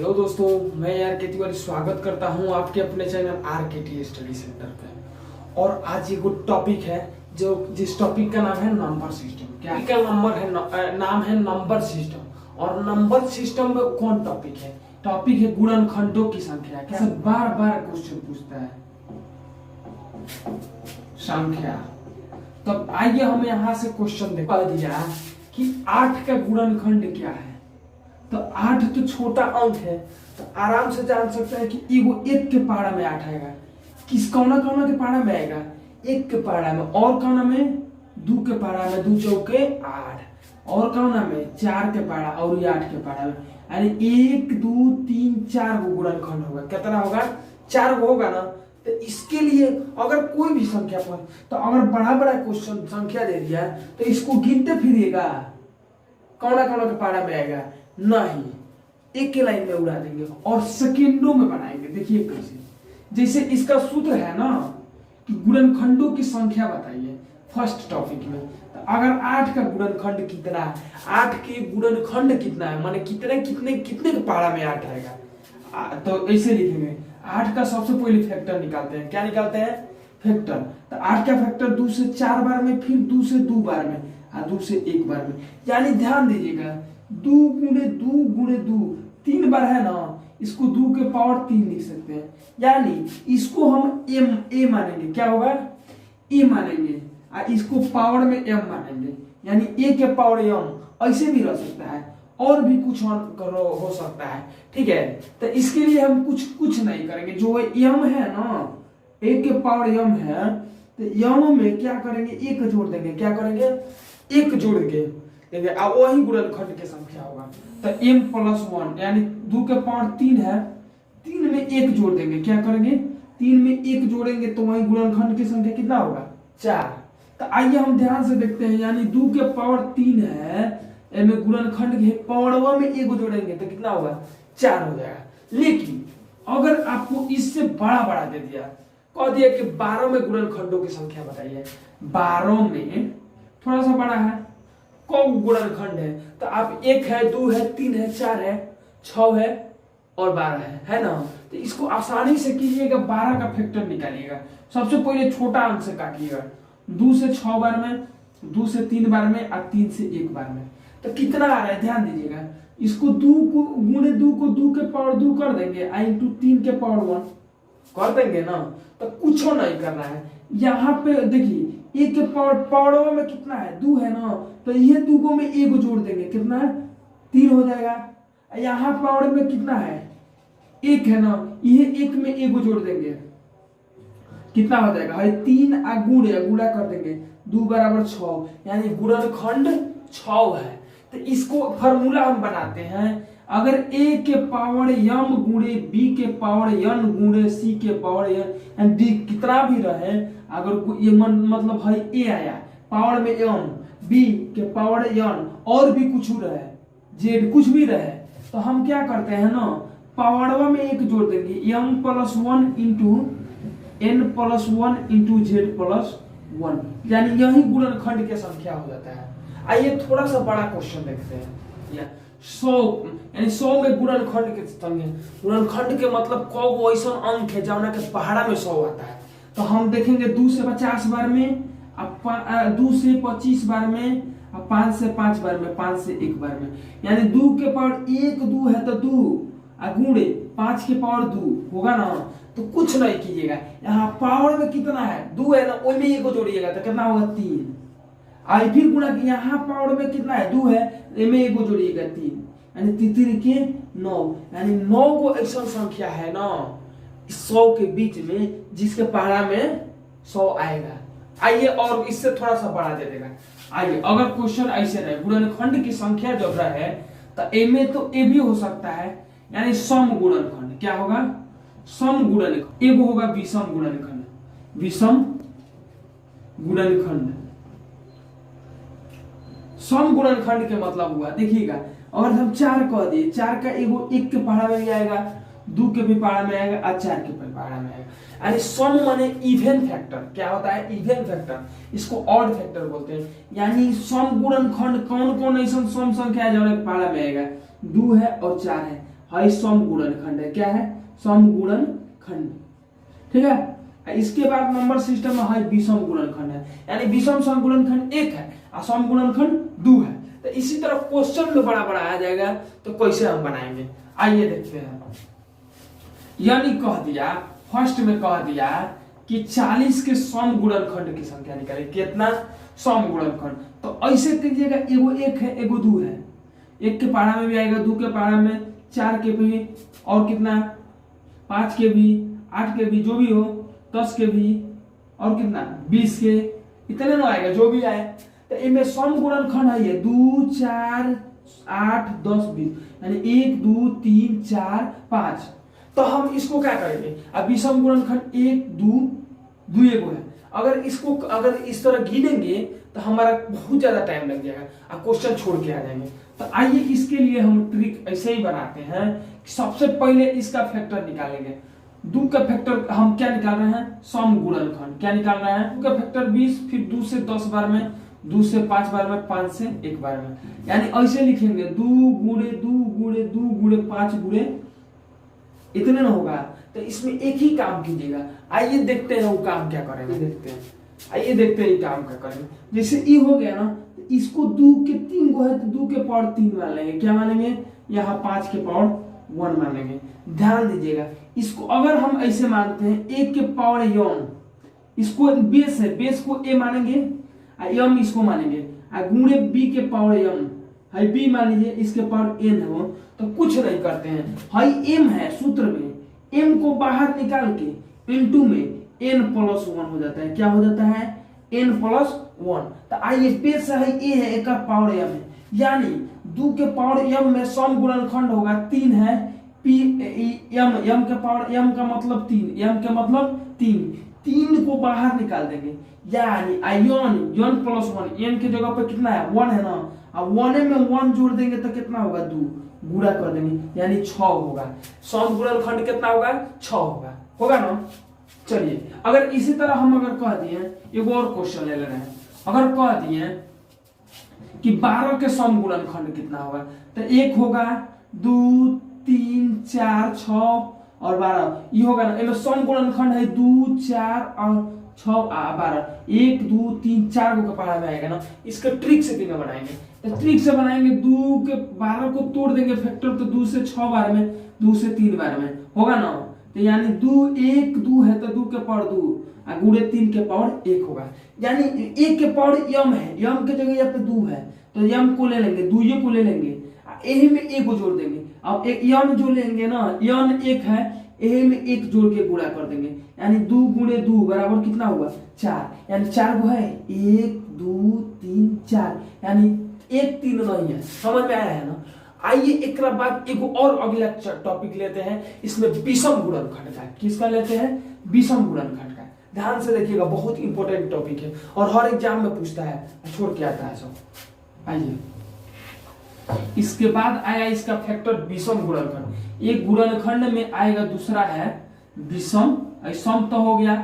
Hello दोस्तों, मैं यार के तिवारी स्वागत करता हूं आपके अपने चैनल RKT स्टडी सेंटर पे। और आज ये गुड टॉपिक है जो जिस टॉपिक का नाम है नंबर सिस्टम। क्या का नंबर है नाम है नंबर सिस्टम। और नंबर सिस्टम में कौन टॉपिक है? टॉपिक है गुणनखंडों की संख्या। क्या बार बार क्वेश्चन पूछता है संख्या। तब आइए हम यहाँ से क्वेश्चन देख दिया कि 8 का गुणनखंड क्या है। तो 8 तो छोटा अंक है, तो आराम से जान सकते हैं कि वो 1 के पारा में 8 आएगा। किस कौना कौना के पारा में आएगा? 1 के पारा में। और कौना में? 2 के पारा में। 2 चौके 8। और कौना में? 4 के पारा और 8 के पारा में। यानी 1 2 3 4 गो गुणनखंड होगा। कितना होगा? 4 गो होगा ना। तो इसके लिए अगर कोई भी संख्या पर, तो अगर बड़ा बड़ा क्वेश्चन संख्या दे दिया तो इसको गिनते फिरिएगा कौना कौना के पारा में आएगा नहीं, एक के लाइन में उड़ा देंगे और सेकेंडों में बनाएंगे। देखिए कैसे, जैसे इसका सूत्र है ना कि गुणनखंडों की संख्या बताइए फर्स्ट टॉपिक में। तो अगर 8 का गुणनखंड कितना है, 8 के गुणनखंड कितना है, माने कितने कितने कितने के पारा में 8 आएगा। तो ऐसे लिखेंगे 8 का सबसे पहले फैक्टर निकालते हैं। क्या निकालते हैं? फैक्टर। तो 8 का फैक्टर 2 से 4 बार में, फिर 2 से 2 बार में और 2 से 1 बार में। यानी ध्यान दीजिएगा 2 गुणे 2 गुणे 2 3 बार है ना, इसको 2 के पावर 3 लिख सकते हैं। यानी इसको हम ए मानेंगे। क्या होगा? ए मानेंगे। और इसको पावर में m मानेंगे, यानी a के पावर m। ऐसे भी रह सकता है और भी कुछ हो सकता है। ठीक है, तो इसके लिए हम कुछ नहीं करेंगे। जो m है ना, a के पावर m है, तो m में क्या करेंगे? 1 जोड़ देंगे। क्या करेंगे? 1 जोड़ के अब वही गुणनखंड की संख्या होगा। तो m + 1 यानी 2 के पावर 3 है, 3 में 1 जोड़ देंगे। क्या करेंगे? 3 में 1 जोड़ेंगे तो वही गुणनखंड की संख्या कितना होगा? 4। तो आइए हम ध्यान से देखते हैं। यानी 2 के पावर 3 है, इनमें गुणनखंड के पावरवा में 1 जोड़ेंगे तो कितना होगा? 4 हो जाएगा। लेकिन अगर आपको इससे बड़ा बड़ा दे दिया, कह दिया कि 12 में गुणनखंडों की संख्या बताइए। 12 में थोड़ा सा बड़ा है, कौन गुणनखंड है? तो आप 1 है, 2 है, 3 है, 4 है, 6 है और 12 है ना। तो इसको आसानी से कीजिएगा, 12 का फैक्टर निकालिएगा। सबसे पहले छोटा अंक से काटिएगा। 2 से 6 बार में, 2 से 3 बार में और 3 से 1 बार में। तो कितना आ रहा है? ध्यान दीजिएगा। इसको 2 को गुणे 2 को 2 के पावर 2 कर देंगे, इंटू 3 के पावर 1 कर देंगे ना। तो कुछ नहीं करना है। यहाँ पे देखिए 1 के पावर में कितना है? 2 है ना। तो ये 2 को में 1 जोड़ देंगे, कितना है? 3 हो जाएगा। यहाँ पावर में कितना है? 1 है ना, ये 1 में 1 जोड़ देंगे, कितना हो जाएगा? 3 गुणा कर देंगे, 2 बराबर 6, यानी गुणनखंड 6 है। तो इसको फॉर्मूला हम बनाते हैं। अगर a के पावर m गुणे b के पावर n गुणे c के पावर n d कितना भी रहे, अगर ये मतलब है a आया पावर में m, b के पावर n और भी कुछ रहे, z कुछ भी रहे, तो हम क्या करते हैं ना, पावरवा में 1 जोड़ देंगे। m + 1 into n + 1 into z + 1, यानी यही गुणनखंड की संख्या हो जाता है। आइए थोड़ा सा बड़ा क्वेश्चन देखते हैं। 100 यानी 100 में गुणनखंड के संख्या। गुणनखंड के मतलब कौ ऐसा अंक है जौना के पहाड़ा में 100 आता है। तो हम देखेंगे 2 से 50 बार में, 2 से 25 बार में, 5 से 5 बार में, 5 से 1 बार में। यानी 2 के पावर 1 2 है तो 2 गुणे 5 के पावर 2 होगा ना। तो कुछ नहीं कीजिएगा, यहाँ पावर में कितना है? 2 है ना, उसमें 1 जोड़िएगा तो कितना होगा? 3। आई फिर गुणा की यहाँ पावर में कितना है? 2 है, में 1 जोड़िएगा 3, यानी 3 के 9, यानी 9 को ऐसा संख्या है ना 100 के बीच में जिसके पहाड़ा में 100 आएगा। आइए और इससे थोड़ा सा बड़ा दे देगा। आइए अगर क्वेश्चन ऐसे रहे, गुणनखंड की संख्या जब रहे तो ए में तो ए भी हो सकता है, यानी सम गुणनखंड। क्या होगा? सम गुणनखंड। एक होगा विषम गुणनखंड। विषम गुणनखंड। सम गुणनखंड के मतलब हुआ, देखिएगा अगर हम 4 कह दिए, 4 का एगो 1 के पहाड़ा में भी आएगा, 2 के भी पहाड़ा में आएगा और 4 के पहाड़ा में आएगा। यानी सम माने इवन फैक्टर। क्या होता है? Even factor. इसको ऑड फैक्टर बोलते हैं। यानी सम गुणनखंड कौन कौन ऐसा सम संख्या है जो पहाड़ा में आएगा? 2 है और 4 है। है समगुणनखंड है। क्या है? समगुणनखंड। ठीक है। इसके बाद नंबर सिस्टम में है विषम गुणनखंड है, यानी विषम समगुणनखंड एक है और समगुणनखंड 2 है। तो इसी तरह क्वेश्चन में बड़ा बड़ा आ जाएगा, तो कैसे हम बनाएंगे आइए देखते हैं। यानी कह दिया, फर्स्ट में कह दिया कि 40 के समगुणनखंड की संख्या निकालिए। कितना? समगुणनखंड। तो ऐसे कीजिएगा, एगो 1 है एगो 2 है, 1 के पारा में भी आएगा, 2 के पारा में, 4 के भी, और कितना 5 के भी, 8 के भी, जो भी हो, 10 के भी, और कितना 20 के, इतने ना आएगा जो भी आए। तो इनमें समगुणनखंड है ये 2 4 8 10 20, यानी 1 2 3 4 5। तो हम इसको क्या करेंगे, अब विषम गुणनखंड 1 2 2 एगो है, अगर इसको अगर इस तरह गिनेंगे तो हमारा बहुत ज्यादा टाइम लग जाएगा और क्वेश्चन छोड़ के आ जाएंगे। तो आइए इसके लिए हम ट्रिक ऐसे ही बनाते हैं कि सबसे पहले इसका फैक्टर निकालेंगे। 2 का फैक्टर हम क्या निकाल रहे हैं? समगुणनखंड। क्या निकाल रहे हैं? 2 का फैक्टर 20, फिर 2 से 10 बार में, 2 से 5 बार में, 5 से 1 बार में, यानी ऐसे लिखेंगे 2 गुणे 2 गुणे 2 गुणे 5 गुणे, इतने ना होगा। तो इसमें एक ही काम कीजिएगा। आइए देखते हैं वो काम क्या करेंगे, देखते हैं। आइए देखते हैं ये काम क्या करेंगे। जैसे ई हो गया ना, तो इसको 2 के 3 गो है तो 2 के पावर 3 मान लेंगे। क्या मानेंगे? यहाँ 5 के पावर 1 मानेंगे। ध्यान दीजिएगा, इसको अगर हम ऐसे मानते हैं 1 के पावर यम, इसको बेस है, बेस को ए मानेंगे, यम इसको मानेंगे, गुणे बी के पावर यम, हाई बी मान लीजिए, इसके पावर एन हो, तो कुछ नहीं करते हैं, हाई एम है सूत्र में, एम को बाहर निकाल के इनटू में एन प्लस 1 हो जाता है। क्या हो जाता है? N plus 1। तो आइए बेस है ए है, एक का पावर एम है, यानी 2 के पावर एम में समगुणनखंड होगा 3 है, पी एम, एम के पावर एम का मतलब 3, एम का मतलब 3 को बाहर निकाल देंगे, यानी आयन यन प्लस 1, एन की जगह पे कितना है? 1 है ना, अब 1 में 1 जोड़ देंगे तो कितना होगा? 2, गुणा कर देंगे यानी 6 होगा। समगुणनखंड कितना होगा? 6 होगा ना। चलिए, अगर इसी तरह हम अगर कह दिए, एक और क्वेश्चन ले लेना है, अगर कह दिए कि 12 के समगुणनखंड कितना होगा, तो 1 होगा, 2 3 4 6 और 12, ये होगा ना। इनमें समगुणनखंड है 2 4 और 6 12, 1 2 3 4 को कपाड़ा में आएगा ना। इसका ट्रिक से तीनों बनाएंगे, तो ट्रिक से बनाएंगे, 2 के 12 को तोड़ देंगे फैक्टर, तो 2 से 6 बार में, 2 से 3 बार में होगा ना। तो यानी 2 1 2 है तो 2 के पावर 2 और गुणे 3 के पावर 1 होगा, यानी 1 के पावर यम है, यम की जगह यहाँ पे 2 है, तो यम को ले लेंगे, 2 को ले लेंगे, यही में 1 को जोड़ देंगे। अब एक यम जो लेंगे ना, यम 1 है, यही में 1 जोड़ के गुणा कर देंगे, यानी 2 गुणे 2 बराबर कितना होगा? 4, यानी 4 गो है, 1 2 3 4, यानी 1 3 नहीं है। समझ में आया है ना। आइए एक बाद एक और अगला टॉपिक लेते हैं, इसमें विषम गुणनखंड का। किसका लेते हैं? विषम गुणनखंड का। ध्यान से देखिएगा, बहुत इंपॉर्टेंट टॉपिक है और हर एग्जाम में पूछता है, छोड़ के आता है सब। आइए, इसके बाद आया इसका फैक्टर विषम गुणनखंड। एक गुणनखंड में आएगा, दूसरा है विषम, सम तो हो गया,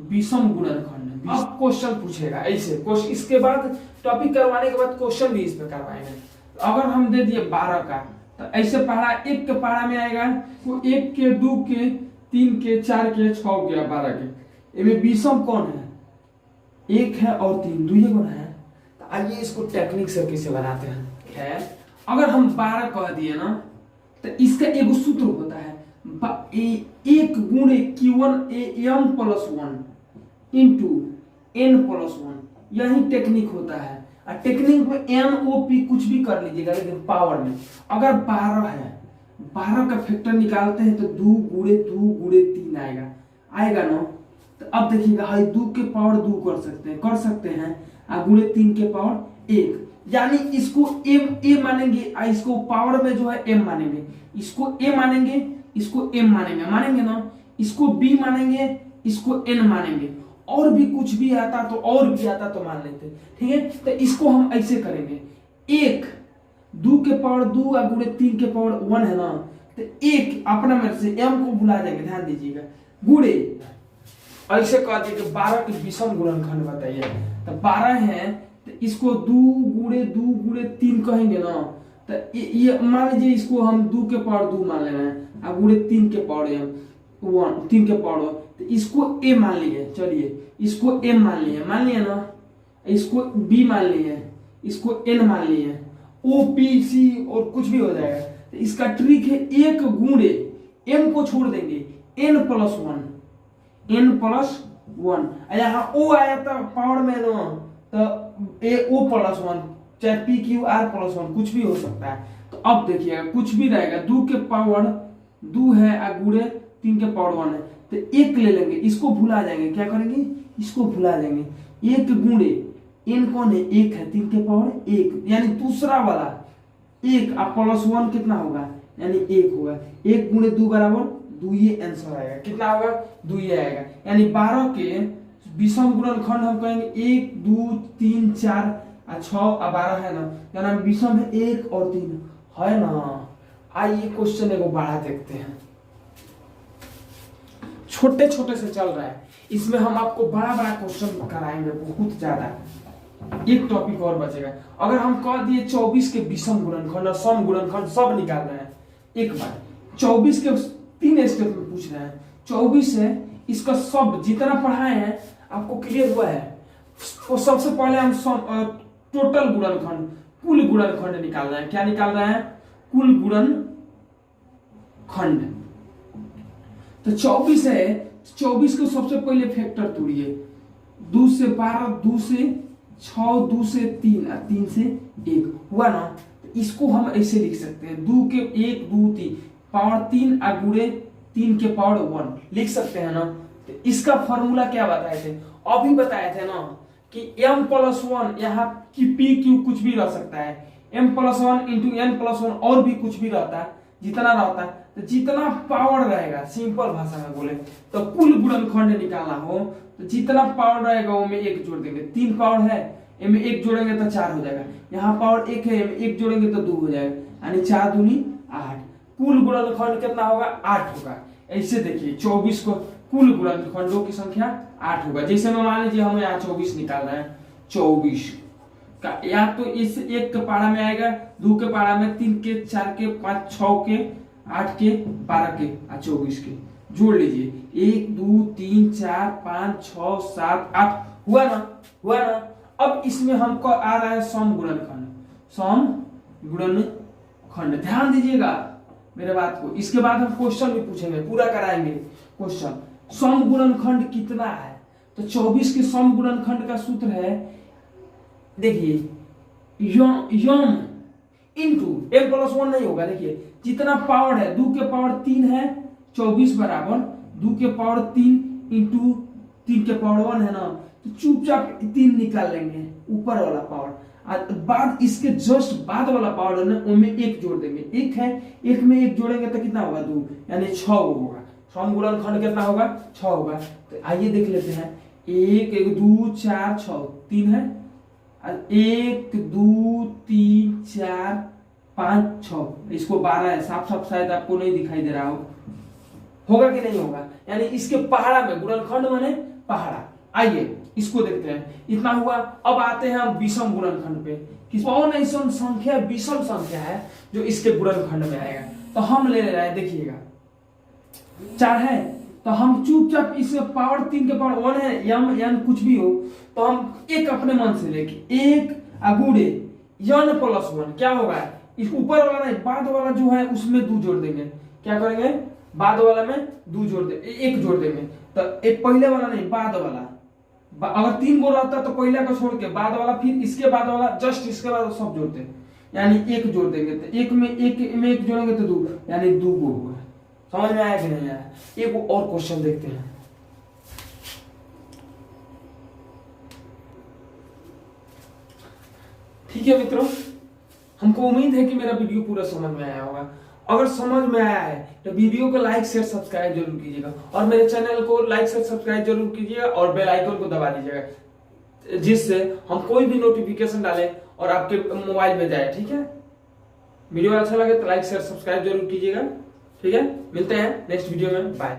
विषम गुणनखंड। अब क्वेश्चन पूछेगा ऐसे क्वेश्चन, इसके बाद टॉपिक करवाने के बाद क्वेश्चन भी इसमें करवाएंगे। अगर हम दे दिए 12 का, तो ऐसे पढ़ा 1 के पारा में आएगा, तो 1 के 2 के 3 के 4 के 6 के 12 के, इनमें विषम कौन है? 1 है और 3, 2 गुण है। तो आइए इसको टेक्निक से कैसे बनाते हैं। खैर, अगर हम 12 कह दिए ना, तो इसका एक सूत्र होता है, 1 गुणे Q1 M plus 1 into N plus 1, यही टेक्निक होता है। टेक्निक में NOP कुछ भी कर लीजिएगा, लेकिन पावर में अगर 12 है, 12 का फैक्टर निकालते हैं तो 2 गुणे 3 आएगा ना। तो अब देखिएगा, हाई 2 के पावर 2 कर सकते हैं और गुणे 3 के पावर 1, यानी इसको ए मानेंगे, इसको पावर में जो है m मानेंगे, इसको a मानेंगे, इसको m मानेंगे ना, इसको b मानेंगे, इसको n मानेंगे, और भी कुछ भी आता तो मान लेते। ठीक है, तो इसको हम ऐसे करेंगे, 1 2 के पावर 2 और गुणे 3 के पावर 1 है ना, तो 1 अपना में से m को बुला देंगे, ध्यान दीजिएगा, गुणे ऐसे कह दिए कि 12 के विषम गुणनखंड बताइए। तो 12 है तो इसको 2 गुणे 3 कहेंगे ना, तो ये मान लीजिए इसको हम 2 के पावर 2 मान ले रहे हैं, अब गुणे 3 के पावर 3 के पावर, तो इसको ए मान लिए, चलिए इसको एम मान लिए ना, इसको बी मान लिए, इसको एन मान लिए, ओ पी सी और कुछ भी हो जाएगा। तो इसका ट्रिक है 1 गुणे एम को छोड़ देंगे n + 1, यहाँ ओ आया था पावर में ना, तो ए ओ +1, चाहे पी क्यू आर +1 कुछ भी हो सकता है। तो अब देखिएगा कुछ भी रहेगा, 2 के पावर 2 है गुणे 3 के पावर 1 है, तो 1 ले लेंगे, इसको भुला जाएंगे, क्या करेंगे इसको भुला जाएंगे। 1 गुणे n कौन है 1 है, 3 के पावर 1, यानी दूसरा वाला 1 अब +1 कितना होगा, यानी 1 होगा। 1 गुणे 2 बराबर 2, ये आंसर आएगा, कितना होगा 2 ये आएगा। यानी 12 के विषम गुणनखंड हम कहेंगे 1 2 3 4 और 6 और 12 है ना, यानी विषम है 1 और 3 है ना। आइए क्वेश्चन को बढ़ा देखते हैं, छोटे छोटे से चल रहा है, इसमें हम आपको बड़ा बड़ा क्वेश्चन कराएंगे बहुत ज्यादा। एक टॉपिक और बचेगा, अगर हम कह दिए 24 के विषम गुणनखंड और सम गुणनखंड सब निकाल रहे हैं एक बार, 24 के 3 स्टेप में पूछ रहे हैं, 24 है इसका सब जितना पढ़ाए हैं आपको क्लियर हुआ है। तो सबसे पहले हम टोटल गुणनखंड कुल गुणनखंड निकाल रहे हैं, क्या निकाल रहे हैं कुल गुणनखंड। तो 24 है, 24 को सबसे पहले फैक्टर तोड़िए, 2 से 12, 2 से 6, 2 से 3 और 3 से 1 हुआ ना। तो इसको हम ऐसे लिख सकते हैं, 2 के 1 2 3 पावर 3 और गुणे 3 के पावर 1 लिख सकते हैं ना। तो इसका फॉर्मूला क्या बताए थे, अभी बताए थे ना कि m+1 यहाँ की p q कुछ भी रह सकता है, m+1 इंटू n+1 और भी कुछ भी रहता है, जितना रहता है तो जितना पावर रहेगा, सिंपल भाषा में बोले तो कुल गुणनखंड निकालना हो तो जितना पावर रहेगा वो में 1 जोड़ देंगे। 3 पावर है, इनमें 1 जोड़ेंगे तो 4 हो जाएगा, यहाँ पावर 1 है, इनमें 1 जोड़ेंगे तो 2 हो जाएगा, यानी 4 दूनी 8। कुल गुणनखंड कितना होगा 8 होगा। ऐसे देखिए 24 को कुल गुणनखंडों की संख्या 8 होगा। जैसे में मान लीजिए हम यहाँ 24 निकाल रहे हैं, 24 का या तो इस 1 के पारा में आएगा, 2 के पारा में, 3 के 4 के 5 6 के 8 के 12 के और 24 के जोड़ लीजिए, 1 2 3 4 5 6 7 8 हुआ ना। अब इसमें हमको आ रहा है सम गुणनखंड, ध्यान दीजिएगा मेरे बात को। इसके बाद हम क्वेश्चन भी पूछेंगे, पूरा कराएंगे क्वेश्चन। सम गुणनखंड कितना है, तो 24 के सम गुणनखंड का सूत्र है, देखिए यम इंटू m+1 नहीं होगा, देखिए जितना पावर है 2 के पावर 3 है, 24 बराबर 2 के पावर 3 इंटू 3 के पावर 1 है ना, तो चुपचाप 3 निकाल लेंगे ऊपर वाला पावर, बाद इसके जस्ट बाद वाला पावर है ना उनमें 1 जोड़ देंगे। 1 है, 1 में 1 जोड़ेंगे तो कितना होगा 2, यानी 6 होगा। सम गुणनखंड कितना होगा 6 होगा। तो आइए देख लेते हैं, 1 1 2 4 6 3 है, 1 2 3 4 5 6, इसको 12 है, साफ साफ शायद आपको नहीं दिखाई दे रहा होगा कि नहीं होगा, यानी इसके पहाड़ा में गुणनखंड माने पहाड़ा। आइए इसको देखते हैं, इतना हुआ। अब आते हैं हम विषम गुणनखंड पे, कि कौन ऐसा संख्या विषम संख्या है जो इसके गुणनखंड में आएगा। तो हम ले रहे हैं, देखिएगा 4 है, तो हम चुपचाप इसमें पावर 3 के पावर 1 है, यम कुछ भी हो, तो हम एक अपने मन से लेके 1 गुणे n+1 क्या होगा, इस ऊपर वाला नहीं, बाद वाला जो है उसमें 2 जोड़ देंगे। क्या करेंगे, बाद वाला में 2 जोड़ दे, 1 जोड़ देंगे। तो एक पहले वाला नहीं, बाद वाला, अगर 3 गो रहता तो पहले को छोड़ के बाद वाला, फिर इसके बाद वाला, जस्ट इसके बाद सब जोड़ते हैं, यानी 1 जोड़ देंगे। तो 1 में 1 जोड़ेंगे तो 2, यानी 2 गो हुआ। समझ में आया कि नहीं आया। एक और क्वेश्चन देखते हैं, ठीक है मित्रों, हमको उम्मीद है कि मेरा वीडियो पूरा समझ में आया होगा। अगर समझ में आया है तो वीडियो को लाइक शेयर सब्सक्राइब जरूर कीजिएगा, और मेरे चैनल को लाइक शेयर सब्सक्राइब जरूर कीजिएगा, और बेल आइकन को दबा दीजिएगा, जिससे हम कोई भी नोटिफिकेशन डालें और आपके मोबाइल में जाए। ठीक है, वीडियो अच्छा लगे तो लाइक शेयर सब्सक्राइब जरूर कीजिएगा। ठीक है, मिलते हैं नेक्स्ट वीडियो में, बाय।